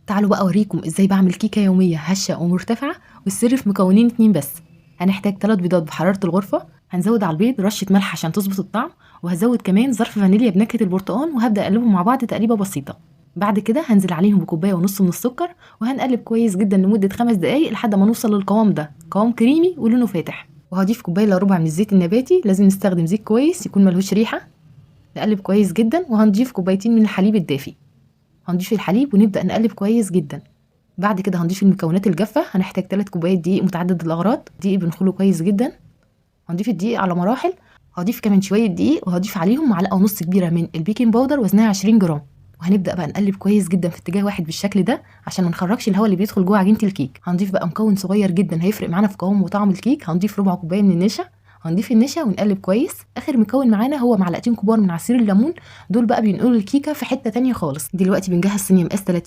تعالوا بقى اوريكم ازاي بعمل كيكه يوميه هشه ومرتفعه، والسر في مكونين اتنين بس. هنحتاج 3 بيضات بحراره الغرفه، هنزود على البيض رشه ملح عشان تظبط الطعم، وهزود كمان ظرف فانيليا بنكهه البرتقال، وهبدا اقلبهم مع بعض تقليبه بسيطه. بعد كده هنزل عليهم بكوبايه ونص من السكر، وهنقلب كويس جدا لمده 5 دقايق لحد ما نوصل للقوام ده، قوام كريمي ولونه فاتح. وهضيف كوبايه الا ربع من الزيت النباتي، لازم نستخدم زيت كويس يكون ملهوش ريحه. نقلب كويس جدا، وهنضيف كوبايتين من الحليب الدافي. هنضيف الحليب ونبدا نقلب كويس جدا. بعد كده هنضيف المكونات الجافة، هنحتاج 3 كوبايات دقيق متعدد الأغراض، دقيق بنخله كويس جدا. هنضيف الدقيق على مراحل، هضيف كمان شوية دقيق، وهضيف عليهم معلقة ونص كبيرة من البيكنج باودر وزنها 20 جرام. وهنبدأ بقى نقلب كويس جدا في اتجاه واحد بالشكل ده عشان ما نخرجش الهواء اللي بيدخل جوه عجينة الكيك. هنضيف بقى مكون صغير جدا هيفرق معانا في قوام وطعم الكيك، هنضيف ربع كوباية من النشا. هنضيف النشا ونقلب كويس. اخر مكون معانا هو معلقتين كبار من عصير الليمون، دول بقى بينقلوا الكيكه في حته تانية خالص. دلوقتي بنجهز صينيه مقاس 30